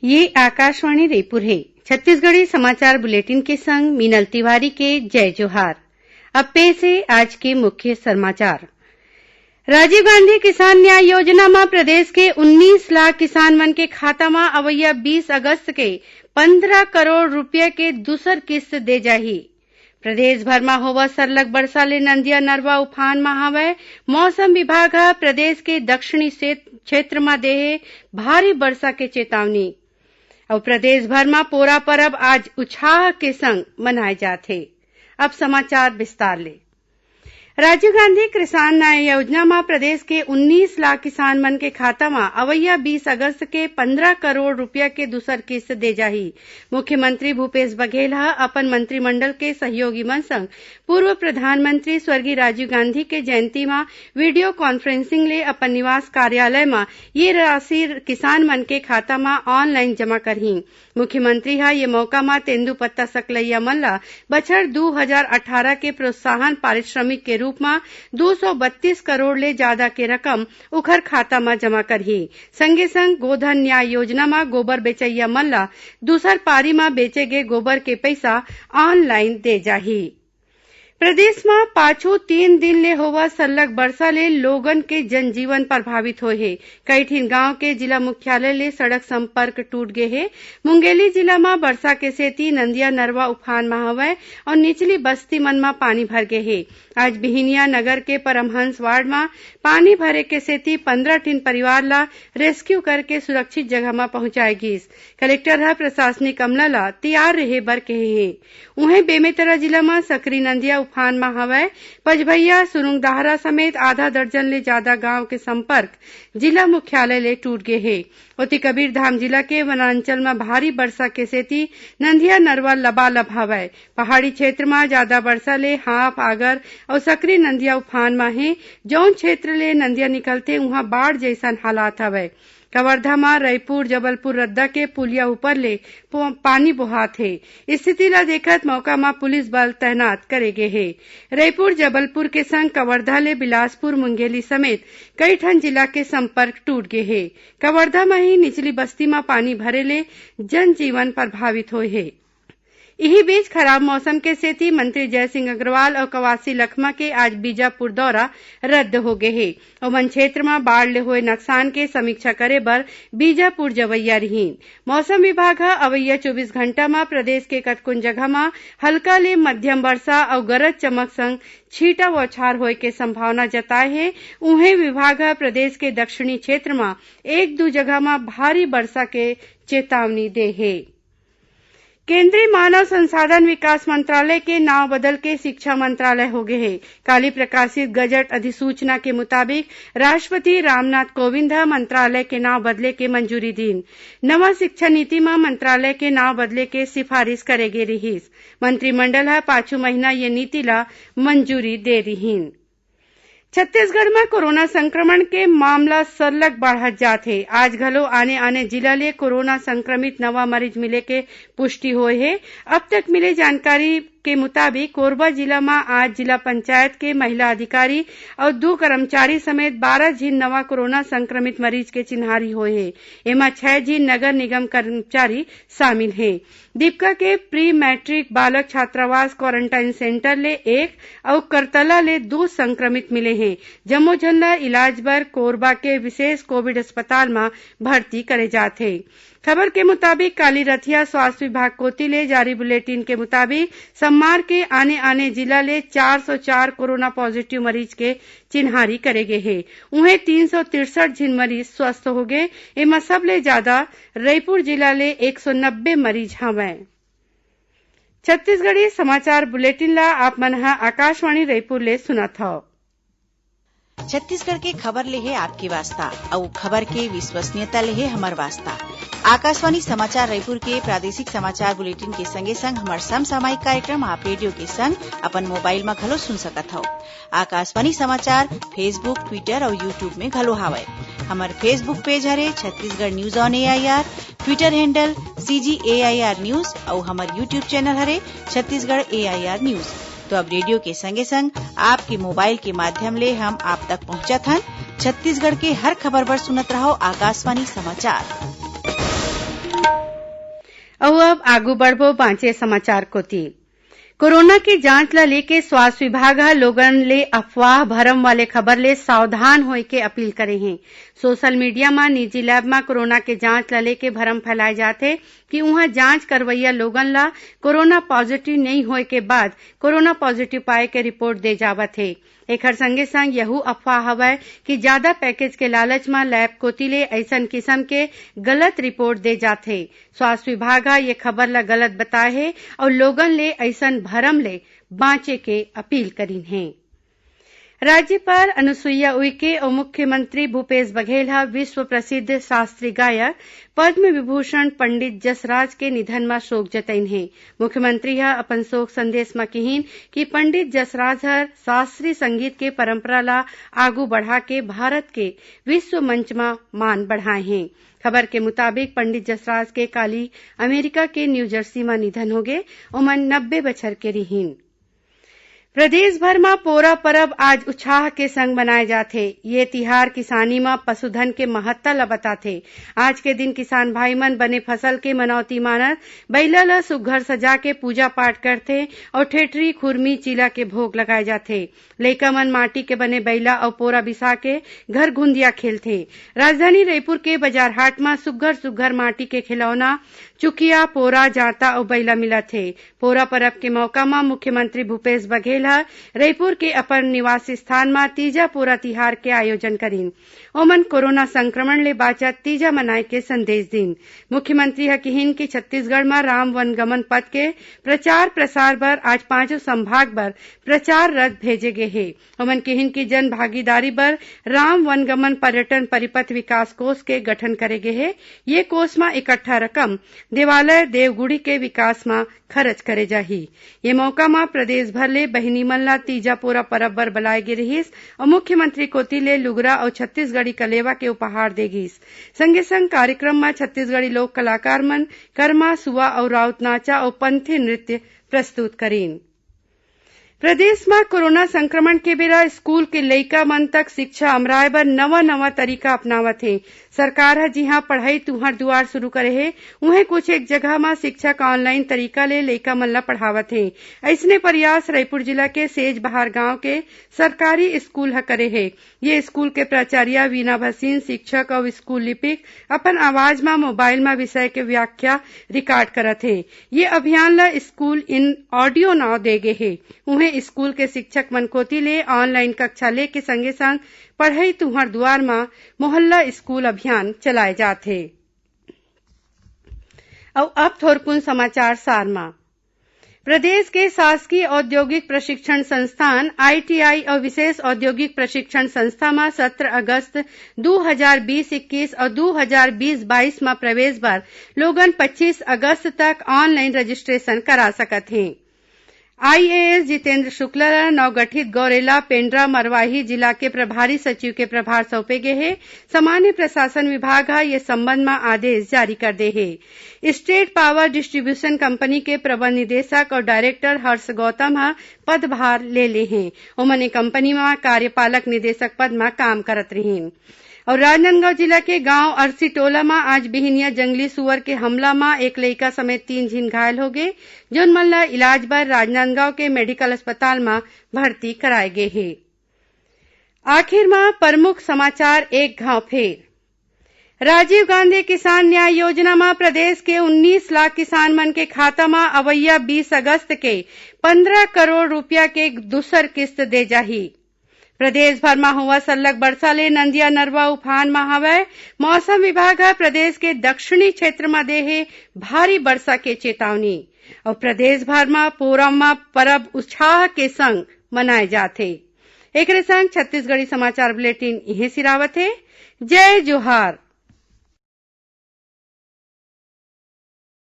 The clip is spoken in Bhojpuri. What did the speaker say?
ये आकाशवाणी रायपुर है। छत्तीसगढ़ी समाचार बुलेटिन के संग मीनल तिवारी के जय जोहार। अब पेश है आज के मुख्य समाचार। राजीव गांधी किसान न्याय योजना में प्रदेश के 19 लाख किसान मन के खाता में अवैया 20 अगस्त के 15 करोड़ रुपया के दूसर किस्त दे जाही। प्रदेश भर में होवत सरलग बरसा ले नदिया नरवा उफान में हवय। मौसम विभाग ह प्रदेश के दक्षिणी क्षेत्र में देहे भारी वर्षा के चेतावनी। और प्रदेश भर में पोरा परब आज उत्साह के संग मनाए जाथे। अब समाचार विस्तार ले। राजीव गांधी किसान न्याय योजना में प्रदेश के 19 लाख किसान मन के खाता में अवैया 20 अगस्त के 15 करोड़ रुपया के दूसर किस्त दे जाही। मुख्यमंत्री भूपेश बघेल ह अपन मंत्रिमंडल के सहयोगी मन संग पूर्व प्रधानमंत्री स्वर्गीय राजीव गांधी के जयंती में वीडियो कॉन्फ्रेंसिंग ले अपन निवास कार्यालय में ये राशि किसान मन के खाता में ऑनलाइन जमा करही। मुख्यमंत्री ह ये मौका में तेंदूपत्ता सकलैया मन ला बछर 2018 के प्रोत्साहन पारिश्रमिक के रूप में 232 करोड़ ले ज्यादा के रकम उखर खाता में जमा करही। संगे संग गोधन न्याय योजना में गोबर बेचैया मन ला दूसर पारी में बेचे गे गोबर के पैसा ऑनलाइन दे जाही। प्रदेश में पाछू 3 दिन ले होवा सरलग बरसा ले लोगन के जनजीवन प्रभावित होए हे। कई ठिन गांव के जिला मुख्यालय ले सड़क संपर्क टूट गे हे। मुंगेली जिला में बरसा के सेती नदिया नरवा उफान में हवय और निचली बस्ती मन में पानी भर गे हे। आज बिहिनिया नगर के परमहंस वार्ड में पानी भरे के सेती 15 ठिन परिवार ला रेस्क्यू करके सुरक्षित जगह में पहुंचाए गिस। कलेक्टर ह प्रशासनिक अमला ला तैयार रहे बर कहे हे। उहें बेमेतरा जिला में सकरी नदिया उफान में हवय। पजभैया सुरुंगदाहरा समेत आधा दर्जन ले ज्यादा गांव के संपर्क जिला मुख्यालय ले टूट गे हे। ओती कबीरधाम जिला के वनांचल में भारी वर्षा के सेती नदिया नरवा लबालब हवय। पहाड़ी क्षेत्र में ज्यादा वर्षा ले हाफ आगर और सकरी नदिया उफान में हे। जौन क्षेत्र ले नदिया निकलते उहां बाढ़ जैसन हालात हवय। कवर्धा में रायपुर जबलपुर रद्दा के पुलिया ऊपर ले पानी बोहात हे। स्थिति ला देखत मौका में पुलिस बल तैनात करे गे हे। रायपुर जबलपुर के संग कवर्धा ले बिलासपुर मुंगेली समेत कई ठन जिला के संपर्क टूट गे हे। कवर्धा में ही निचली बस्ती में पानी भरे ले जनजीवन प्रभावित होए हे। इही बीच खराब मौसम के सेती मंत्री जयसिंह अग्रवाल और कवासी लखमा के आज बीजापुर दौरा रद्द हो गए हे। ओमन क्षेत्र में बाढ़ ले होए नुकसान के समीक्षा करे बर बीजापुर जवैया रहीन। मौसम विभाग ह अवैया 24 घंटा में प्रदेश के कतकुन जगह में हल्का ले मध्यम वर्षा और गरज चमक संग छींटा बौछार होए के संभावना जताए हे। उहें विभाग ह प्रदेश के दक्षिणी क्षेत्र में 1-2 जगह में भारी वर्षा के चेतावनी दे हे। केंद्रीय मानव संसाधन विकास मंत्रालय के नाम बदल के शिक्षा मंत्रालय हो गए है। काली प्रकाशित गजट अधिसूचना के मुताबिक राष्ट्रपति रामनाथ कोविंद मंत्रालय के नाम बदले के मंजूरी दीन। नवा शिक्षा नीति में मंत्रालय के नाम बदले के सिफारिश करे गे रहीस। मंत्रिमंडल ह पाछू महीना ये नीति ला मंजूरी दे रहीन। छत्तीसगढ़ में कोरोना संक्रमण के मामला सरलग बढ़त जात हे। आज घलो आने जिला ले कोरोना संक्रमित नवा मरीज मिले के पुष्टि होए हे। अब तक मिले जानकारी के मुताबिक कोरबा जिला में आज जिला पंचायत के महिला अधिकारी और 2 कर्मचारी समेत 12 झीन नवा कोरोना संक्रमित मरीज के चिन्हारी होए हे। एमा 6 झीन नगर निगम कर्मचारी शामिल हैं। दीपका के प्री मैट्रिक बालक छात्रावास क्वारंटाइन सेंटर ले 1 और करतला ले 2 संक्रमित मिले हैं। जम्मो झन ला इलाज बर कोरबा के विशेष कोविड अस्पताल में भर्ती करे जाथे। खबर के मुताबिक काली रथिया स्वास्थ्य विभाग कोती ले जारी बुलेटिन के मुताबिक सोमवार के आने जिला ले 404 कोरोना पॉजिटिव मरीज के चिन्हारी करे गे हे। उहें 363 झिन मरीज स्वस्थ हो गए। एमा सबले ज्यादा रायपुर जिला ले 190 मरीज हवय। छत्तीसगढ़ी समाचार बुलेटिन ला आप मन ह आकाशवाणी रायपुर ले सुनत हव। छत्तीसगढ़ के खबर ले है आपकी वास्ता और खबर के विश्वसनीयता ले है हमार वास्ता। आकाशवाणी समाचार रायपुर के प्रादेशिक समाचार बुलेटिन के संगे संग हमार समसामयिक कार्यक्रम आप रेडियो के संग अपन मोबाइल में घलो सुन सकत हव। आकाशवाणी समाचार फेसबुक, ट्विटर और यूट्यूब में घलो हावय। हमार फेसबुक पेज हरे Chhattisgarh news on AIR, Twitter handle CGAIR news और हमार यूट्यूब चैनल हरे छत्तीसगढ़ AIR न्यूज। तो अब रेडियो के संगे संग आपके मोबाइल के माध्यम ले हम आप तक पहुंचत हन। छत्तीसगढ़ के हर खबर पर सुनत रहो आकाशवाणी समाचार। और अब आगू बढ़बो बांचे समाचार कोती। कोरोना की जांच ला लेके स्वास्थ्य विभाग ह लोगन ले अफवाह भरम वाले खबर ले सावधान होय के अपील करे हैं। सोशल मीडिया में निजी लैब में कोरोना के जांच ला लेके भरम फैलाए जाथे कि उहाँ जांच करवैया लोगन ला कोरोना पॉजिटिव नहीं होए के बाद कोरोना पॉजिटिव पाए के रिपोर्ट दे जावत है। एकर संगे संग यहू अफवाह हवय कि ज्यादा पैकेज के लालच में लैब कोती ले ऐसन किस्म के गलत रिपोर्ट दे जाथे। स्वास्थ्य विभाग ह ये खबर ला गलत बताए हे और लोगन ले ऐसन भरम ले बांचे के अपील करीन है। राज्यपाल अनुसुईया उइके और मुख्यमंत्री भूपेश बघेल ह विश्व प्रसिद्ध शास्त्रीय गायक पद्म विभूषण पंडित जसराज के निधन में शोक जतईन है। मुख्यमंत्री ह अपन शोक संदेश में कहिन कि पंडित जसराज हर शास्त्रीय संगीत के परंपरा ला आगू बढ़ा के भारत के विश्व मंच में मान बढ़ाए हैं। खबर के मुताबिक पंडित जसराज के काली अमेरिका के न्यू जर्सी में निधन हो गए। उमन 90 बछर के रिहीन। प्रदेश भर में पोरा परब आज उत्साह के संग मनाए जाथे। ये तिहार किसानी में पशुधन के महत्ता ला बताथे। आज के दिन किसान भाई मन बने फसल के मनौती मानत बैला ला सुघ्घर सजा के पूजा पाठ करथे और ठेठरी खुरमी चीला के भोग लगाए जाथे। लइका मन माटी के बने बैला और पोरा बिसा के घर घुंदिया खेलथे। राजधानी रायपुर के बाजार हाट में सुघ्घर सुघ्घर माटी के खिलौना चुकिया पोरा जांता और बैला मिलत है। पोरा परब के मौका में मुख्यमंत्री भूपेश बघेल रायपुर के अपन निवास स्थान में तीजा पोरा तिहार के आयोजन करीन। ओमन कोरोना संक्रमण ले बाचत तीजा मनाए के संदेश दिन। मुख्यमंत्री ह कहिन कि छत्तीसगढ़ में राम वनगमन पथ के प्रचार प्रसार बर आज 5 संभाग बर प्रचार रथ भेजे गए हैं। ओमन कहिन कि जन भागीदारी बर राम वनगमन पर्यटन परिपथ विकास कोष के गठन करे गए हैं। ये कोष में इकट्ठा रकम देवालय देवगुड़ी के विकास में खर्च करे जाही। ये मौका में प्रदेश भर ले बहिनी मन ला तीजा पोरा परब बर बुलाए गे रहिस और मुख्यमंत्री कोती ले लुगरा और छत्तीसगढ़ी कलेवा के उपहार देगिस। संगे संग कार्यक्रम में छत्तीसगढ़ी लोक कलाकार मन कर्मा सुआ और राउत नाचा और पंथी नृत्य प्रस्तुत करीन। प्रदेश में कोरोना संक्रमण के बेरा स्कूल के लइका मन तक शिक्षा अमराए बर नवा तरीका अपनावत है। सरकार है जिहां पढ़ाई तुहर दुआर शुरू करे है उहें कुछ एक जगह में शिक्षक ऑनलाइन तरीका ले लइका मन ला पढ़ावत है। ऐसने प्रयास रायपुर जिला के सेज बहार गांव के सरकारी स्कूल ह करे है। ये स्कूल के प्राचार्य वीना भसीन शिक्षक और स्कूल लिपिक अपन आवाज में मोबाइल में विषय के व्याख्या रिकॉर्ड करत है। ये अभियान ला स्कूल इन ऑडियो नाव दे गे है। उहें स्कूल के शिक्षक मन कोती ले ऑनलाइन कक्षा ले के संगे संग पढ़ई तुहर दुआर में मोहल्ला स्कूल अभियान चलाए जाथे। और अब थोरकुन समाचार सार में प्रदेश के शासकीय औद्योगिक प्रशिक्षण संस्थान ITI और विशेष औद्योगिक प्रशिक्षण संस्था में 17 अगस्त 2020-21 और 2020-22 में प्रवेश बर लोगन 25 अगस्त तक ऑनलाइन रजिस्ट्रेशन करा सकत हैं। IAS जितेंद्र शुक्ला नवगठित गौरेला पेंड्रा मरवाही जिला के प्रभारी सचिव के प्रभार सौंपे गए हैं। सामान्य प्रशासन विभाग ये संबंध में आदेश जारी कर दे है। स्टेट पावर डिस्ट्रीब्यूशन कंपनी के प्रबंध निदेशक और डायरेक्टर हर्ष गौतम पदभार ले ले हैं। उन्होंने कंपनी में कार्यपालक निदेशक पद में काम करत रहीन। और राजनांदगांव जिला के गांव अरसी टोला में आज बिहनिया जंगली सुअर के हमला में एक लइका समेत 3 झीन घायल हो गए। जोन मन ला इलाज बर राजनांदगांव के मेडिकल अस्पताल में भर्ती कराए गए हैं। आखिर में प्रमुख समाचार एक घाव फेर। राजीव गांधी किसान न्याय योजना में प्रदेश के 19 लाख किसान मन के खाता में अवैया 20 अगस्त के 15 करोड़ रुपया के दूसर किस्त दे जाही। प्रदेश भर में हुआ सल्लग बरसा ले नंदिया नरवा उफान में हवय। मौसम विभाग प्रदेश के दक्षिणी क्षेत्र में दे है भारी वर्षा के चेतावनी। और प्रदेश भर में पोरम में परब उत्साह के संग मनाए जाथे। एक संग छत्तीसगढ़ी समाचार बुलेटिन इहे सिरावत है। जय जोहार।